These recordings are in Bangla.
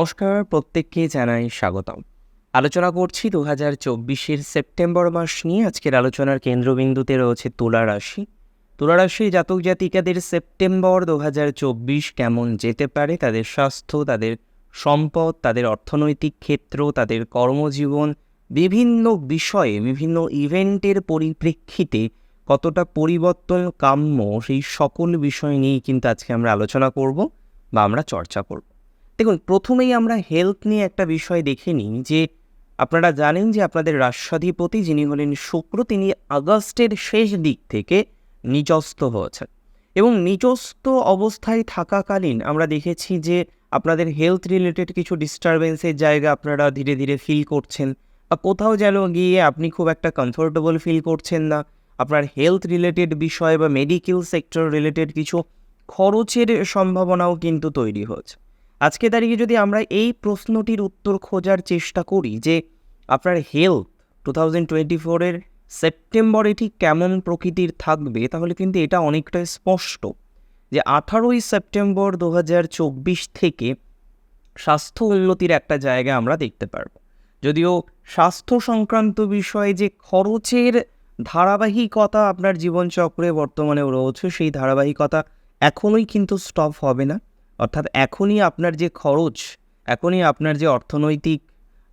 নমস্কার, প্রত্যেককে জানাই স্বাগতম। আলোচনা করছি 2024-এর সেপ্টেম্বর মাস নিয়ে। আজকের আলোচনার কেন্দ্রবিন্দুতে রয়েছে তুলা রাশি। তুলা রাশির জাতক জাতিকাদের সেপ্টেম্বর 2024 কেমন যেতে পারে, তাদের স্বাস্থ্য, তাদের সম্পদ, তাদের অর্থনৈতিক ক্ষেত্র, তাদের কর্মজীবন, বিভিন্ন বিষয়ে বিভিন্ন ইভেন্টের পরিপ্রেক্ষিতে কতটা পরিবর্তন কাম্য, সেই সকল বিষয় নিয়েই কিন্তু আজকে আমরা আলোচনা করব বা আমরা চর্চা করব। দেখুন, প্রথমেই আমরা হেলথ নিয়ে একটা বিষয় দেখে নিই যে আপনারা জানেন যে আপনাদের রাষ্ট্রাধিপতি যিনি হলেন শুক্র, তিনি আগস্টের শেষ দিক থেকে নিচস্থ হয়েছেন এবং নিচস্থ অবস্থায় থাকাকালীন আমরা দেখেছি যে আপনাদের হেলথ রিলেটেড কিছু ডিস্টারবেন্সের জায়গা আপনারা ধীরে ধীরে ফিল করছেন, বা কোথাও যেন গিয়ে আপনি খুব একটা কমফোর্টেবল ফিল করছেন না। আপনার হেলথ রিলেটেড বিষয় বা মেডিকেল সেক্টর রিলেটেড কিছু খরচের সম্ভাবনাও কিন্তু তৈরি হচ্ছে। আজকে দাঁড়িয়ে যদি আমরা এই প্রশ্নটির উত্তর খোঁজার চেষ্টা করি যে আপনার হেলথ 2024-এর সেপ্টেম্বরে ঠিক কেমন প্রকৃতির থাকবে, তাহলে কিন্তু এটা অনেকটাই স্পষ্ট যে 18ই সেপ্টেম্বর 2024 থেকে স্বাস্থ্য উন্নতির একটা জায়গা আমরা দেখতে পারব। যদিও স্বাস্থ্য সংক্রান্ত বিষয়ে যে খরচের ধারাবাহিকতা আপনার জীবনচক্রে বর্তমানে রয়েছে, সেই ধারাবাহিকতা এখনোই কিন্তু স্টপ হবে না। অর্থাৎ এখনই আপনার যে খরচ, এখনই আপনার যে অর্থনৈতিক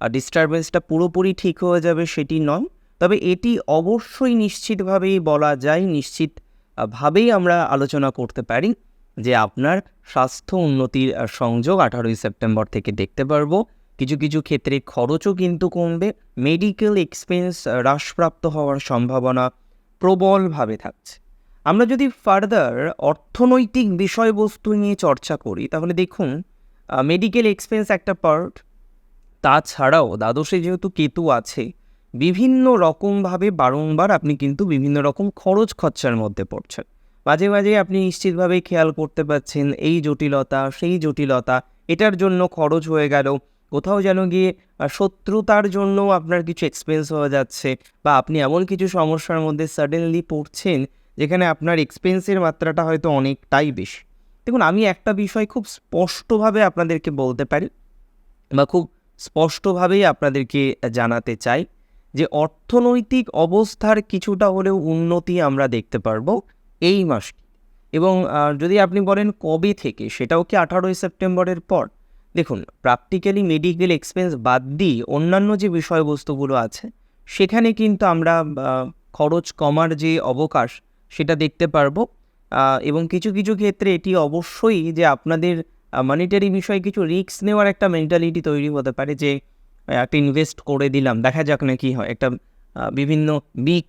ডিস্টারবেন্সটা পুরোপুরি ঠিক হয়ে যাবে সেটি নয়। তবে এটি অবশ্যই নিশ্চিতভাবেই বলা যায়, নিশ্চিতভাবেই আমরা আলোচনা করতে পারি যে আপনার স্বাস্থ্য উন্নতির সংযোগ 18ই সেপ্টেম্বর থেকে দেখতে পারবো। কিছু কিছু ক্ষেত্রে খরচও কিন্তু কমবে, মেডিকেল এক্সপেন্স হ্রাসপ্রাপ্ত হওয়ার সম্ভাবনা প্রবলভাবে থাকছে। আমরা যদি ফার্দার অর্থনৈতিক বিষয়বস্তু নিয়ে চর্চা করি, তাহলে দেখুন মেডিকেল এক্সপেন্স একটা পার্ট। তাছাড়াও দ্বাদশে যেহেতু কেতু আছে, বিভিন্ন রকমভাবে বারংবার আপনি কিন্তু বিভিন্ন রকম খরচ খরচার মধ্যে পড়ছেন। মাঝে মাঝে আপনি নিশ্চিতভাবেই খেয়াল করতে পারছেন এই জটিলতা সেই জটিলতা, এটার জন্য খরচ হয়ে গেল, কোথাও যেন গিয়ে শত্রুতার জন্য আপনার কিছু এক্সপেন্স হয়ে যাচ্ছে, বা আপনি এমন কিছু সমস্যার মধ্যে সাডেনলি পড়ছেন যেখানে আপনার এক্সপেন্সের মাত্রাটা হয়তো অনেকটাই বেশি। দেখুন, আমি একটা বিষয় খুব স্পষ্টভাবে আপনাদেরকে বলতে পারি বা খুব স্পষ্টভাবেই আপনাদেরকে জানাতে চাই যে অর্থনৈতিক অবস্থার কিছুটা হলেও উন্নতি আমরা দেখতে পারবো এই মাসটি। এবং যদি আপনি বলেন কবে থেকে, সেটাও কি 18ই সেপ্টেম্বরের পর? দেখুন, প্র্যাকটিক্যালি মেডিকেল এক্সপেন্স বাদ দিয়ে অন্যান্য যে বিষয়বস্তুগুলো আছে সেখানে কিন্তু আমরা খরচ কমার যে অবকাশ সেটা দেখতে পারবো। এবং কিছু কিছু ক্ষেত্রে এটি অবশ্যই যে আপনাদের মনিটারি বিষয়ে কিছু রিস্ক নেওয়ার একটা মেন্টালিটি তৈরি হতে পারে যে একটা ইনভেস্ট করে দিলাম, দেখা যাক না কি হয়। একটা বিভিন্ন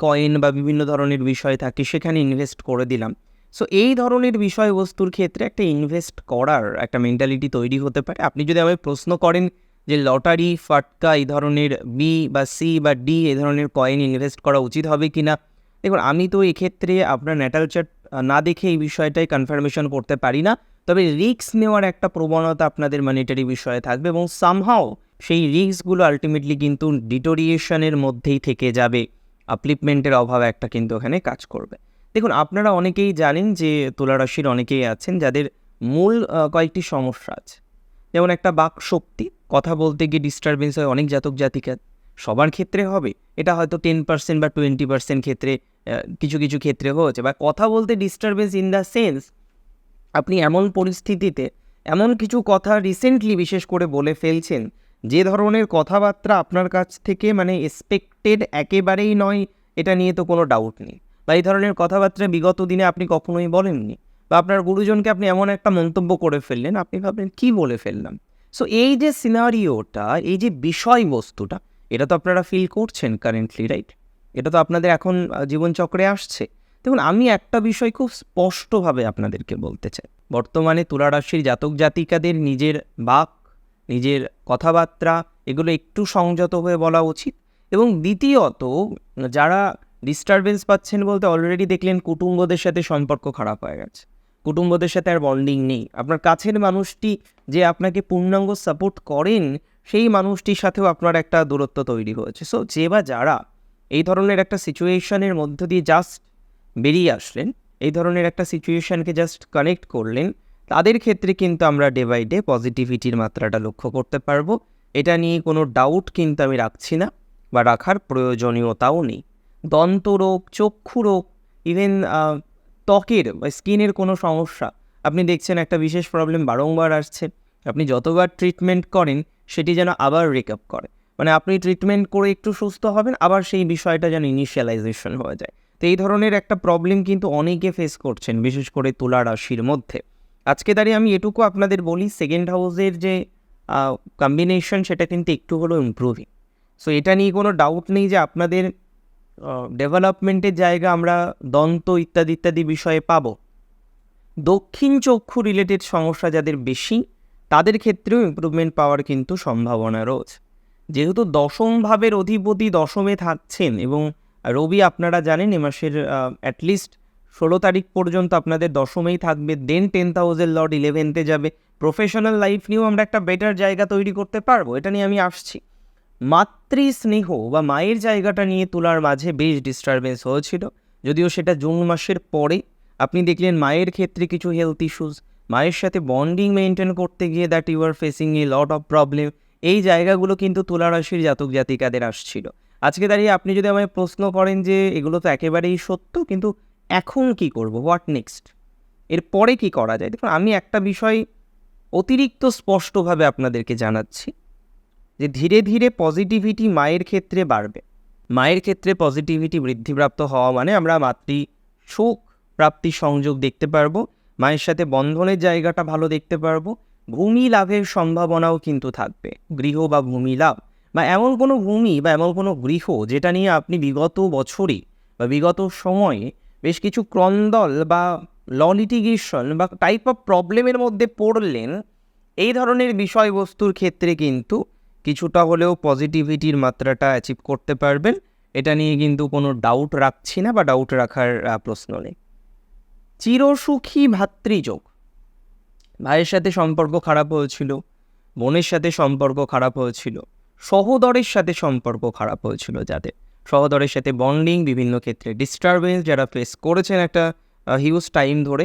কয়েন বা বিভিন্ন ধরনের বিষয় থাকে, সেখানে ইনভেস্ট করে দিলাম। সো এই ধরনের বিষয়বস্তুর ক্ষেত্রে একটা ইনভেস্ট করার একটা মেন্টালিটি তৈরি হতে পারে। আপনি যদি আমায় প্রশ্ন করেন যে লটারি, ফাটকা, এই ধরনের বি বা সি বা ডি এই ধরনের কয়েন ইনভেস্ট করা উচিত হবে কি না, দেখুন আমি তো এক্ষেত্রে আপনার ন্যাটাল চার্ট না দেখে এই বিষয়টাই কনফার্মেশন করতে পারি না। তবে রিস্ক নেওয়ার একটা প্রবণতা আপনাদের মনিটারি বিষয়ে থাকবে এবং সামহাও সেই রিস্কগুলো আলটিমেটলি কিন্তু ডিটোরিয়েশনের মধ্যেই থেকে যাবে, আপলিপমেন্টের অভাব একটা কিন্তু ওখানে কাজ করবে। দেখুন, আপনারা অনেকেই জানেন যে তুলা রাশির অনেকেই আছেন যাদের মূল কয়েকটি সমস্যা আছে। যেমন একটা বাক শক্তি, কথা বলতে গিয়ে ডিস্টারবেন্স হয় অনেক জাতক জাতিকার। সবার ক্ষেত্রে হবে এটা হয়তো 10% বা 20% ক্ষেত্রে, কিছু কিছু ক্ষেত্রে হচ্ছে, বা কথা বলতে ডিস্টারবেন্স ইন দ্য সেন্স আপনি এমন পরিস্থিতিতে এমন কিছু কথা রিসেন্টলি বিশেষ করে বলে ফেলছেন যে ধরনের কথাবার্তা আপনার কাছ থেকে মানে এক্সপেক্টেড একেবারেই নয়, এটা নিয়ে তো কোনো ডাউট নেই। বা এই ধরনের কথাবার্তা বিগত দিনে আপনি কখনোই বলেননি, বা আপনার গুরুজনকে আপনি এমন একটা মন্তব্য করে ফেললেন, আপনি ভাবলেন কী বলে ফেললাম। সো এই যে সিনারিওটা, এই যে বিষয়বস্তুটা, এটা তো আপনারা ফিল করছেন কারেন্টলি, রাইট? এটা তো আপনাদের এখন জীবনচক্রে আসছে। দেখুন, আমি একটা বিষয় খুব স্পষ্টভাবে আপনাদেরকে বলতে চাই। বর্তমানে তুলা রাশির জাতক জাতিকাদের নিজের বাক, নিজের কথাবার্তা এগুলো একটু সংযত হয়ে বলা উচিত। এবং দ্বিতীয়ত, যারা ডিস্টারবেন্স পাচ্ছেন বলতে অলরেডি দেখলেন কুটুম্বদের সাথে সম্পর্ক খারাপ হয়ে গেছে, কুটুম্বদের সাথে আর বন্ডিং নেই। আপনার কাছের মানুষটি যে আপনাকে পূর্ণাঙ্গ সাপোর্ট করেন, সেই মানুষটির সাথেও আপনার একটা দূরত্ব তৈরি হয়েছে। সো যে বা যারা এই ধরনের একটা সিচুয়েশনের মধ্য দিয়ে জাস্ট বেরিয়ে আসলেন, এই ধরনের একটা সিচুয়েশনকে জাস্ট কানেক্ট করলেন, তাদের ক্ষেত্রে কিন্তু আমরা ডে বাই ডে পজিটিভিটির মাত্রাটা লক্ষ্য করতে পারবো। এটা নিয়ে কোনো ডাউট কিন্তু আমি রাখছি না বা রাখার প্রয়োজনীয়তাও নেই। দন্তরোগ, চক্ষু রোগ, ইভেন ত্বকের বা স্কিনের কোনো সমস্যা আপনি দেখছেন একটা বিশেষ প্রবলেম বারংবার আসছে, আপনি যতবার ট্রিটমেন্ট করেন সেটি যেন আবার রিকআপ করে, মানে আপনি ট্রিটমেন্ট করে একটু সুস্থ হবেন, আবার সেই বিষয়টা যেন ইনিশিয়ালাইজেশন হয়ে যায়। তো এই ধরনের একটা প্রবলেম কিন্তু অনেকে ফেস করছেন, বিশেষ করে তুলা রাশির মধ্যে। আজকে দাঁড়িয়ে আমি এটুকু আপনাদের বলি, সেকেন্ড হাউসের যে কম্বিনেশন সেটা কিন্তু একটু হলেও ইমপ্রুভিং। সো এটা নিয়ে কোনো ডাউট নেই যে আপনাদের ডেভেলপমেন্টের জায়গা আমরা দন্ত ইত্যাদি ইত্যাদি বিষয়ে পাবো। দক্ষিণ চক্ষু রিলেটেড সমস্যা যাদের বেশি, তাদের ক্ষেত্রেও ইমপ্রুভমেন্ট পাওয়ার কিন্তু সম্ভাবনা রয়েছে। যেহেতু দশম ভাবের অধিপতি দশমে থাকছেন এবং রবি আপনারা জানেন এ মাসের অ্যাটলিস্ট 16 তারিখ পর্যন্ত আপনাদের দশমেই থাকবে, দেন 10th হাউসের লর্ড 11th যাবে। প্রফেশনাল লাইফ নিয়েও আমরা একটা বেটার জায়গা তৈরি করতে পারবো, এটা নিয়ে আমি আসছি। মাতৃস্নেহ বা মায়ের জায়গাটা নিয়ে তুলার মাঝে বেশ ডিস্টারবেন্স হয়েছিল, যদিও সেটা জুন মাসের পরে আপনি দেখলেন মায়ের ক্ষেত্রে কিছু হেলথ ইস্যুস, মায়ের সাথে বন্ডিং মেনটেন করতে গিয়ে that you are facing a lot of problem, এই জায়গাগুলো কিন্তু তুলা রাশির জাতক জাতিকাদের আসছিল। আজকে দাঁড়িয়ে আপনি যদি আমায় প্রশ্ন করেন যে এগুলো তো একেবারেই সত্য, কিন্তু এখন কি করব, হোয়াট নেক্সট, এরপরে কি করা যায়, দেখুন আমি একটা বিষয় অতিরিক্ত স্পষ্টভাবে আপনাদেরকে জানাচ্ছি যে ধীরে ধীরে পজিটিভিটি মায়ের ক্ষেত্রে বাড়বে। মায়ের ক্ষেত্রে পজিটিভিটি বৃদ্ধিপ্রাপ্ত হওয়া মানে আমরা মাতৃ সুখ প্রাপ্তি সংযোগ দেখতে পারবো, মায়ের সাথে বন্ধনের জায়গাটা ভালো দেখতে পারবো, ভূমি লাভের সম্ভাবনাও কিন্তু থাকবে। গৃহ বা ভূমি লাভ বা এমন কোনো ভূমি বা এমন কোনো গৃহ যেটা নিয়ে আপনি বিগত বছরে বা বিগত সময়ে বেশ কিছু ক্রন্দল বা ল লিটিগেশন বা টাইপ অফ প্রবলেমের মধ্যে পড়লেন, এই ধরনের বিষয়বস্তুর ক্ষেত্রে কিন্তু কিছুটা হলেও পজিটিভিটির মাত্রাটা অ্যাচিভ করতে পারবেন। এটা নিয়ে কিন্তু কোনো ডাউট রাখছি না বা ডাউট রাখার প্রশ্ন নেই। চিরসুখী ভাতৃযোগ, ভাইয়ের সাথে সম্পর্ক খারাপ হয়েছিল, বোনের সাথে সম্পর্ক খারাপ হয়েছিল, সহোদরের সাথে সম্পর্ক খারাপ হয়েছিল, যাদের সহোদরের সাথে বন্ডিং বিভিন্ন ক্ষেত্রে ডিস্টারবেন্স যারা ফেস করেছেন একটা হিউজ টাইম ধরে,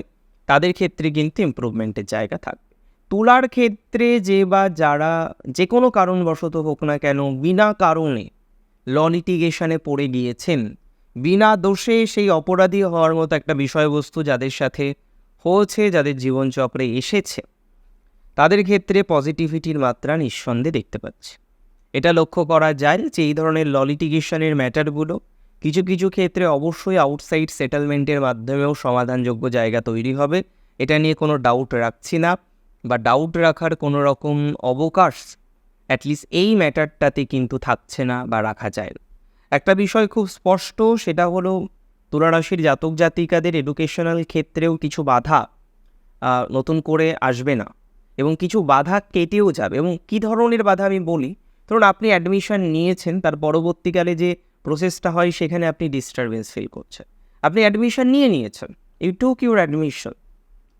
তাদের ক্ষেত্রে কিন্তু ইমপ্রুভমেন্টের জায়গা থাকবে। তুলার ক্ষেত্রে যে বা যারা যে কোনো কারণবশত হোক না কেন বিনা কারণে ল লিটিগেশনে পড়ে গিয়েছেন, বিনা দোষে সেই অপরাধী হওয়ার মতো একটা বিষয়বস্তু যাদের সাথে হয়েছে, যাদের জীবনচক্রে এসেছে, তাদের ক্ষেত্রে পজিটিভিটির মাত্রা নিঃসন্দেহে দেখতে পাচ্ছি। এটা লক্ষ্য করা যায় যে এই ধরনের ল লিটিগেশনের ম্যাটারগুলো কিছু কিছু ক্ষেত্রে অবশ্যই আউটসাইড সেটেলমেন্টের মাধ্যমেও সমাধানযোগ্য জায়গা তৈরি হবে, এটা নিয়ে কোনো ডাউট রাখছি না বা ডাউট রাখার কোনো রকম অবকাশ অ্যাটলিস্ট এই ম্যাটারটাতে কিন্তু থাকছে না বা রাখা যায় না। একটা বিষয় খুব স্পষ্ট, সেটা হলো তুলা রাশির জাতক জাতিকাদের এডুকেশনাল ক্ষেত্রেও কিছু বাধা নতুন করে আসবে না এবং কিছু বাধা কেটেও যাবে। এবং কী ধরনের বাধা আমি বলি, ধরুন আপনি অ্যাডমিশন নিয়েছেন, তার পরবর্তীকালে যে প্রসেসটা হয় সেখানে আপনি ডিস্টারবেন্স ফিল করছেন। আপনি অ্যাডমিশন নিয়েছেন, ইউ টুক ইউর অ্যাডমিশন,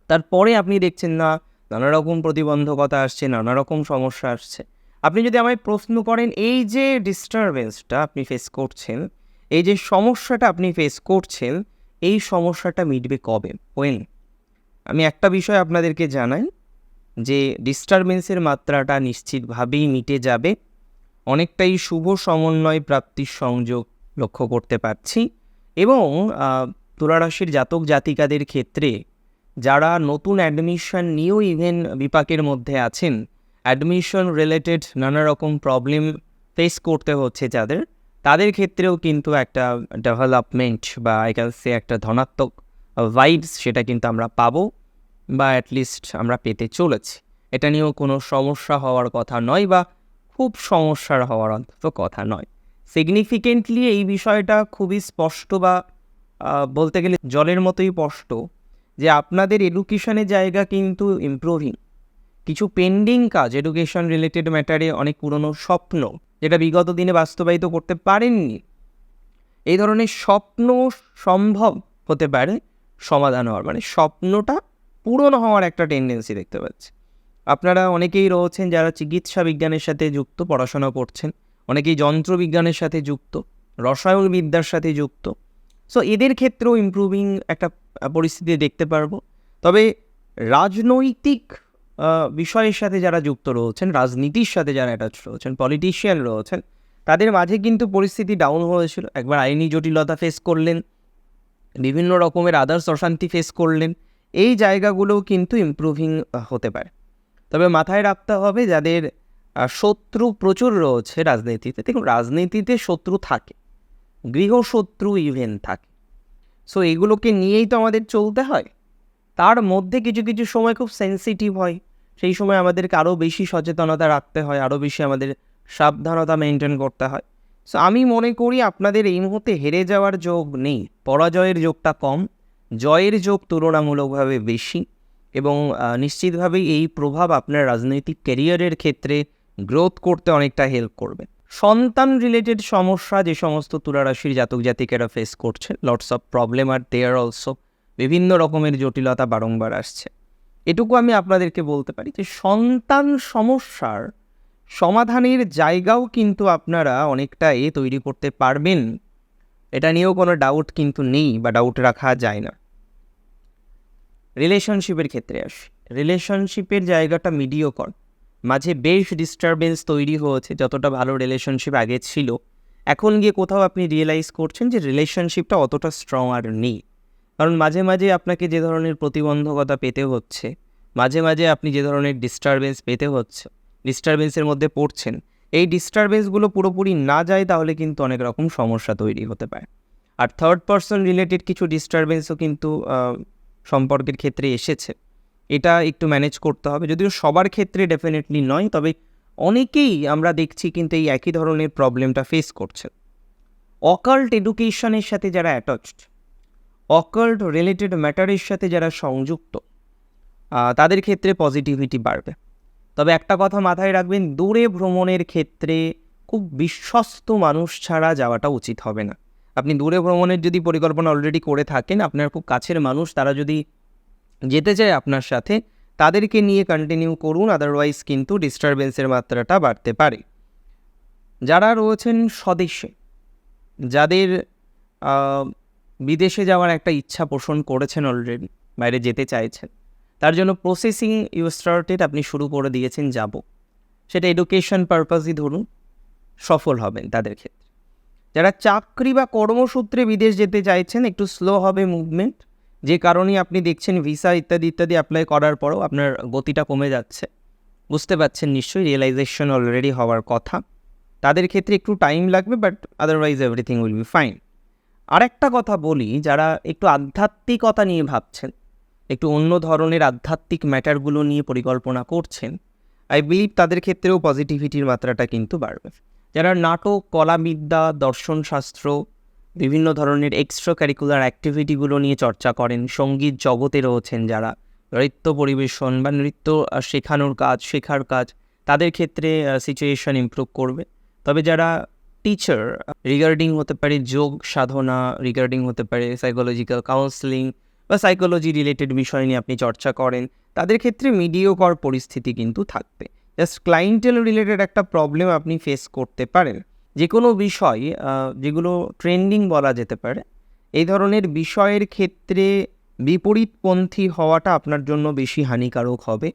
তারপরে আপনি দেখছেন না নানা রকম প্রতিবন্ধকতা আসছে, নানা রকম সমস্যা আসছে। আপনি যদি আমায় প্রশ্ন করেন এই যে ডিস্টারবেন্সটা আপনি ফেস করছেন, এই যে সমস্যাটা আপনি ফেস করছেন, এই সমস্যাটা মিটবে কবে, ওয়েন? আমি একটা বিষয় আপনাদেরকে জানাই যে ডিস্টারবেন্সের মাত্রাটা নিশ্চিতভাবেই মিটে যাবে। অনেকটাই শুভ সমন্বয় প্রাপ্তির সংযোগ লক্ষ্য করতে পারছি। এবং তুলারাশির জাতক জাতিকাদের ক্ষেত্রে যারা নতুন অ্যাডমিশন নিয়েও ইভেন বিপাকের মধ্যে আছেন, অ্যাডমিশন রিলেটেড নানা রকম প্রবলেম ফেস করতে হচ্ছে যাদের, তাদের ক্ষেত্রেও কিন্তু একটা ডেভেলপমেন্ট বা আই ক্যান সে একটা ধনাত্মক ভাইবস সেটা কিন্তু আমরা পাবো বা অ্যাটলিস্ট আমরা পেতে চলেছি। এটা নিয়েও কোনো সমস্যা হওয়ার কথা নয় বা খুব সমস্যার হওয়ার অন্তত কথা নয়। সিগনিফিকেন্টলি এই বিষয়টা খুবই স্পষ্ট বা বলতে গেলে জলের মতোই স্পষ্ট যে আপনাদের এডুকেশনের জায়গা কিন্তু ইমপ্রুভিং। কিছু পেন্ডিং কাজ এডুকেশন রিলেটেড ম্যাটারে, অনেক পুরনো স্বপ্ন যেটা বিগত দিনে বাস্তবায়িত করতে পারেননি, এই ধরনের স্বপ্ন সম্ভব হতে পারে সমাধান হওয়ার, মানে স্বপ্নটা পূরণ হওয়ার একটা টেন্ডেন্সি দেখতে পাচ্ছি। আপনারা অনেকেই রয়েছেন যারা চিকিৎসা বিজ্ঞানের সাথে যুক্ত, পড়াশোনা করছেন, অনেকেই যন্ত্রবিজ্ঞানের সাথে যুক্ত, রসায়ন বিদ্যার সাথে যুক্ত। সো এদের ক্ষেত্রেও ইমপ্রুভিং একটা পরিস্থিতি দেখতে পারবো। তবে রাজনৈতিক বিষয়ের সাথে যারা যুক্ত রয়েছেন, রাজনীতির সাথে যারা অ্যাটাচ রয়েছেন, পলিটিশিয়ান রয়েছেন, তাদের মাঝে কিন্তু পরিস্থিতি ডাউন হয়েছিল। একবার আইনি জটিলতা ফেস করলেন, বিভিন্ন রকমের আদার্স অশান্তি ফেস করলেন। এই জায়গাগুলোও কিন্তু ইমপ্রুভিং হতে পারে। তবে মাথায় রাখতে হবে যাদের শত্রু প্রচুর রয়েছে রাজনীতিতে, দেখুন রাজনীতিতে শত্রু থাকে, গৃহশত্রু ইভেন থাকে। সো এগুলোকে নিয়েই তো আমাদের চলতে হয়। তার মধ্যে কিছু কিছু সময় খুব সেন্সিটিভ হয়, সেই সময় আমাদেরকে আরও বেশি সচেতনতা রাখতে হয়, আরও বেশি আমাদের সাবধানতা মেনটেন করতে হয়। সো আমি মনে করি আপনাদের এই মুহূর্তে হেরে যাওয়ার যোগ নেই, পরাজয়ের যোগটা কম, জয়ের যোগ তুলনামূলকভাবে বেশি। এবং নিশ্চিতভাবেই এই প্রভাব আপনার রাজনৈতিক ক্যারিয়ারের ক্ষেত্রে গ্রোথ করতে অনেকটা হেল্প করবে। সন্তান রিলেটেড সমস্যা যে সমস্ত তুলা রাশির জাতক জাতিকেরা ফেস করছে, lots of problem are there also, বিভিন্ন রকমের জটিলতা বারংবার আসছে। এটুকু আমি আপনাদেরকে বলতে পারি যে সন্তান সমস্যার সমাধানের জায়গাও কিন্তু আপনারা অনেকটা তৈরি করতে পারবেন, এটা নিয়েও কোনো ডাউট কিন্তু নেই বা ডাউট রাখা যায় না। রিলেশনশিপের ক্ষেত্রে আসি, রিলেশনশিপের জায়গাটা মিডিওকর, মাঝে বেশ ডিস্টারবেন্স তৈরি হয়েছে। যতটা ভালো রিলেশনশিপ আগে ছিল, এখন গিয়ে কোথাও আপনি রিয়েলাইজ করছেন যে রিলেশনশিপটা অতটা স্ট্রং আর নেই। কারণ মাঝে মাঝে আপনাকে যে ধরনের প্রতিবন্ধকতা পেতে হচ্ছে, মাঝে মাঝে আপনি যে ধরনের ডিস্টারবেন্স পেতে হচ্ছে, ডিস্টারবেন্সের মধ্যে পড়ছেন, এই ডিস্টারবেন্সগুলো পুরোপুরি না যায় তাহলে কিন্তু অনেক রকম সমস্যা তৈরি হতে পারে। আর থার্ড পার্সন রিলেটেড কিছু ডিস্টারবেন্সও কিন্তু সম্পর্কের ক্ষেত্রে এসেছে, এটা একটু ম্যানেজ করতে হবে। যদিও সবার ক্ষেত্রে ডেফিনেটলি নয়, তবে অনেকেই আমরা দেখছি কিন্তু এই একই ধরনের প্রবলেমটা ফেস করছে। অকাল্ট এডুকেশনের সাথে যারা অ্যাটাচড, অকাল্ট রিলেটেড ম্যাটারের সাথে যারা সংযুক্ত, তাদের ক্ষেত্রে পজিটিভিটি বাড়বে। তবে একটা কথা মাথায় রাখবেন, দূরে ভ্রমণের ক্ষেত্রে খুব বিশ্বস্ত মানুষ ছাড়া যাওয়াটা উচিত হবে না। আপনি দূরে ভ্রমণের যদি পরিকল্পনা অলরেডি করে থাকেন, আপনার খুব কাছের মানুষ তারা যদি যেতে চায় আপনার সাথে, তাদেরকে নিয়ে কন্টিনিউ করুন, আদারওয়াইজ কিন্তু ডিস্টারবেন্সের মাত্রাটা বাড়তে পারে। যারা রয়েছেন স্বদেশে, যাদের বিদেশে যাওয়ার একটা ইচ্ছা পোষণ করেছেন, অলরেডি বাইরে যেতে চাইছেন, তার জন্য প্রসেসিং ইউ স্টার্টেড, আপনি শুরু করে দিয়েছেন যাব, সেটা এডুকেশন পারপাসই ধরুন, সফল হবেন তাদের ক্ষেত্রে। যারা চাকরি বা কর্মসূত্রে বিদেশ যেতে চাইছেন, একটু স্লো হবে মুভমেন্ট, যে কারণে আপনি দেখছেন ভিসা ইত্যাদি ইত্যাদি অ্যাপ্লাই করার পরেও আপনার গতিটা কমে যাচ্ছে, বুঝতে পারছেন নিশ্চয়ই, রিয়েলাইজেশন অলরেডি হওয়ার কথা। তাদের ক্ষেত্রে একটু টাইম লাগবে, but otherwise everything will be fine. আরেকটা কথা বলি, যারা একটু আধ্যাত্মিকতা নিয়ে ভাবছেন, একটু অন্য ধরনের আধ্যাত্মিক ম্যাটারগুলো নিয়ে পরিকল্পনা করছেন, আই বিলিভ তাদের ক্ষেত্রেও পজিটিভিটির মাত্রাটা কিন্তু বাড়বে। যারা নাটক, কলাবিদ্যা, দর্শনশাস্ত্র, বিভিন্ন ধরনের এক্সট্রা কারিকুলার অ্যাক্টিভিটিগুলো নিয়ে চর্চা করেন, সঙ্গীত জগতে রয়েছেন যারা, নৃত্য পরিবেশন বা নৃত্য শেখানোর কাজ, শেখার কাজ, তাদের ক্ষেত্রে সিচুয়েশন ইমপ্রুভ করবে। তবে যারা টিচার, রিগার্ডিং হতে পারে যোগ সাধনা, রিগার্ডিং হতে পারে সাইকোলজিক্যাল কাউন্সেলিং বা সাইকোলজি রিলেটেড বিষয় নিয়ে আপনি চর্চা করেন, তাদের ক্ষেত্রে মিডিওকর পরিস্থিতি কিন্তু থাকবে। জাস্ট ক্লায়েন্টেল রিলেটেড একটা প্রবলেম আপনি ফেস করতে পারেন। যে কোনো বিষয় যেগুলো ট্রেন্ডিং বলা যেতে পারে, এই ধরনের বিষয়ের ক্ষেত্রে বিপরীতপন্থী হওয়াটা আপনার জন্য বেশি হানিকারক হবে।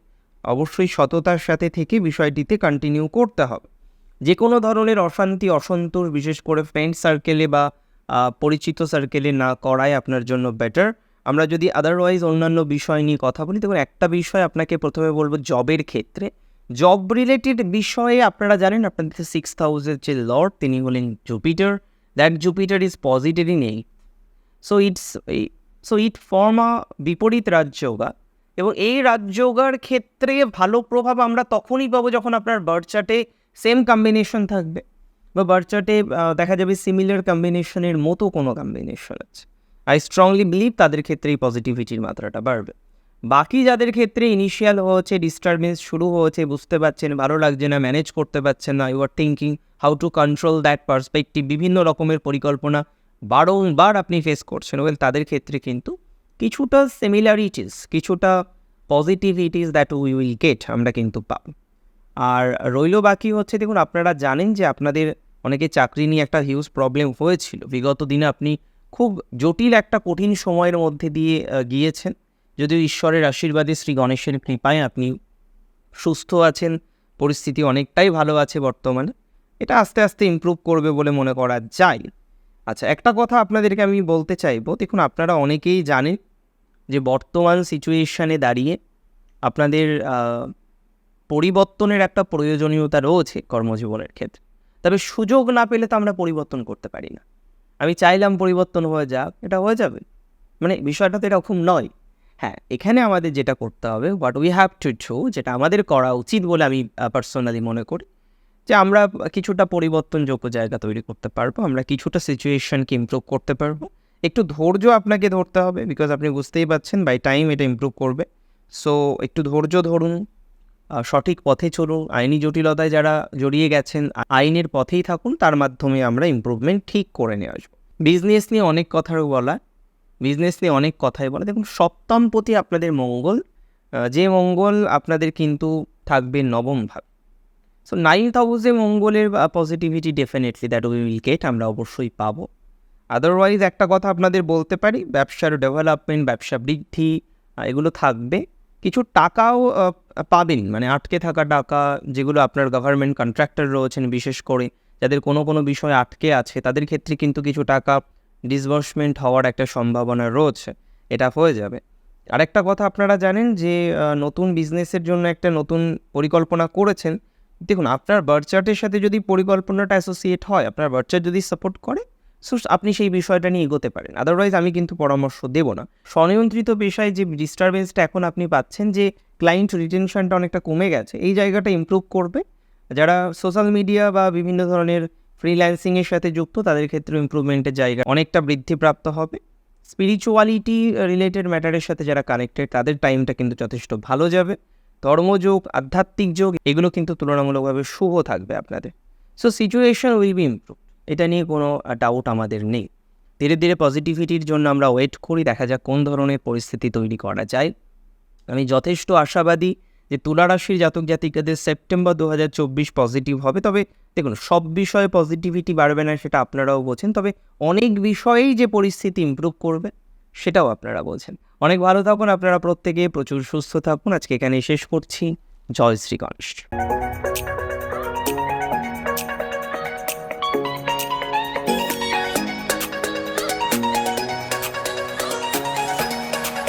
অবশ্যই সততার সাথে থেকে বিষয়টিতে কন্টিনিউ করতে হবে। যে কোনো ধরনের অশান্তি, অসন্তোষ বিশেষ করে ফ্রেন্ড সার্কেলে বা পরিচিত সার্কেলে না করাই আপনার জন্য বেটার। আমরা যদি আদারওয়াইজ অন্যান্য বিষয় নিয়ে কথা বলি, তখন একটা বিষয় আপনাকে প্রথমে বলবো, জবের ক্ষেত্রে, জব রিলেটেড বিষয়ে আপনারা জানেন আপনাদের 6th হাউসের যে লর্ড তিনি হলেন Jupiter, that Jupiter is positive in 8, so it form আ বিপরীত রাজযোগা। এবং এই রাজযোগার ক্ষেত্রে ভালো প্রভাব আমরা তখনই পাবো যখন আপনার বার্থ চার্টে সেম কম্বিনেশন থাকবে, বা বার্থ চার্টে দেখা যাবে সিমিলার কম্বিনেশনের মতো কোনো কম্বিনেশন আছে। আই স্ট্রংলি বিলিভ তাদের ক্ষেত্রে এই পজিটিভিটির মাত্রাটা বাড়বে। বাকি যাদের ক্ষেত্রে ইনিশিয়াল হয়েছে, ডিস্টারবেন্স শুরু হয়েছে, বুঝতে পারছেন, ভালো লাগছে না, ম্যানেজ করতে পারছেন না, you are thinking how to control that perspective, বিভিন্ন রকমের পরিকল্পনা বারংবার আপনি ফেস করছেন, ওয়েল তাদের ক্ষেত্রে কিন্তু কিছুটা সিমিলারিটিস, কিছুটা পজিটিভিটিস দ্যাট উই উইল গেট, আমরা কিন্তু পাব। আর রইল বাকি হচ্ছে, দেখুন আপনারা জানেন যে আপনাদের অনেকে চাকরি নিয়ে একটা হিউজ প্রবলেম হয়েছিল বিগত দিনে, আপনি খুব জটিল একটা কঠিন সময়ের মধ্যে দিয়ে গিয়েছেন, যদিও ঈশ্বরের আশীর্বাদে শ্রী গণেশের কৃপায় আপনি সুস্থ আছেন, পরিস্থিতি অনেকটাই ভালো আছে বর্তমানে, এটা আস্তে আস্তে ইমপ্রুভ করবে বলে মনে করা যায়। আচ্ছা, একটা কথা আপনাদেরকে আমি বলতে চাইবো, দেখুন আপনারা অনেকেই জানেন যে বর্তমান সিচুয়েশানে দাঁড়িয়ে আপনাদের পরিবর্তনের একটা প্রয়োজনীয়তা রয়েছে কর্মজীবনের ক্ষেত্রে। তবে সুযোগ না পেলে তো আমরা পরিবর্তন করতে পারি না। আমি চাইলাম পরিবর্তন হয়ে যাক, এটা হয়ে যাবে? মানে বিষয়টা তো এরকম নয়। হ্যাঁ, এখানে আমাদের যেটা করতে হবে, what we have to do, যেটা আমাদের করা উচিত বলে আমি পার্সোনালি মনে করি, যে আমরা কিছুটা পরিবর্তনযোগ্য জায়গা তৈরি করতে পারবো, আমরা কিছুটা সিচুয়েশনকে ইমপ্রুভ করতে পারবো। একটু ধৈর্য আপনাকে ধরতে হবে, বিকজ আপনি বুঝতেই পারছেন বাই টাইম এটা ইমপ্রুভ করবে। সো একটু ধৈর্য ধরুন, সঠিক পথে চলুন, আইনি জটিলতায় যারা জড়িয়ে গেছেন আইনের পথেই থাকুন, তার মাধ্যমে আমরা ইমপ্রুভমেন্ট ঠিক করে নিয়ে আসবো। বিজনেস নিয়ে অনেক কথাই বলা, দেখুন সপ্তমপতি আপনাদের মঙ্গল, যে মঙ্গল আপনাদের কিন্তু থাকবে নবম ভাব। সো 9th হাউসে মঙ্গলের positivity definitely that we will get, আমরা অবশ্যই পাবো। আদারওয়াইজ একটা কথা আপনাদের বলতে পারি, ব্যবসার ডেভেলপমেন্ট, ব্যবসা বৃদ্ধি এগুলো থাকবে। কিছু টাকাও পাবেন, মানে আটকে থাকা টাকা, যেগুলো আপনার গভর্নমেন্ট কন্ট্রাক্টর রয়েছেন বিশেষ করে, যাদের কোনো বিষয় আটকে আছে, তাদের ক্ষেত্রে কিন্তু কিছু টাকা ডিসবার্সমেন্ট হওয়ার একটা সম্ভাবনা রয়েছে, এটা হয়ে যাবে। আরেকটা কথা আপনারা জানেন যে নতুন বিজনেসের জন্য একটা নতুন পরিকল্পনা করেছেন। দেখুন আপনার বার্থ চার্টের সাথে যদি পরিকল্পনাটা অ্যাসোসিয়েট হয়, আপনার বার্থ চার্ট যদি সাপোর্ট করে, সো আপনি সেই বিষয়টা নিয়ে এগোতে পারেন। আদারওয়াইজ আমি কিন্তু পরামর্শ দেবো না। স্বনিয়ন্ত্রিত পেশায় যে ডিস্টারবেন্সটা এখন আপনি পাচ্ছেন, যে ক্লায়েন্ট রিটেনশনটা অনেকটা কমে গেছে, এই জায়গাটা ইমপ্রুভ করবে। যারা সোশ্যাল মিডিয়া বা বিভিন্ন ধরনের ফ্রিল্যান্সিংয়ের সাথে যুক্ত, তাদের ক্ষেত্রে ইমপ্রুভমেন্টের জায়গা অনেকটা বৃদ্ধিপ্রাপ্ত হবে। স্পিরিচুয়ালিটি রিলেটেড ম্যাটারের সাথে যারা কানেক্টেড, তাদের টাইমটা কিন্তু যথেষ্ট ভালো যাবে। ধর্মযোগ, আধ্যাত্মিক যোগ, এগুলো কিন্তু তুলনামূলকভাবে শুভ থাকবে আপনাদের। So situation will be improve, এটা নিয়ে কোনো ডাউট আমাদের নেই। ধীরে ধীরে পজিটিভিটির জন্য আমরা ওয়েট করি, দেখা যাক কোন ধরনের পরিস্থিতি তৈরি করা যায়। আমি যথেষ্ট আশাবাদী যে তুলা রাশির জাতক জাতিকাদের সেপ্টেম্বর 2024 পজিটিভ হবে। তবে দেখুন, সব বিষয়ে পজিটিভিটি বাড়বে না সেটা আপনারাও বোঝেন, তবে অনেক বিষয়েই যে পরিস্থিতি ইমপ্রুভ করবে সেটাও আপনারা বোঝেন। অনেক ভালো থাকুন আপনারা প্রত্যেকে, প্রচুর সুস্থ থাকুন। আজকে এখানেই শেষ করছি। জয় শ্রী গণেশ।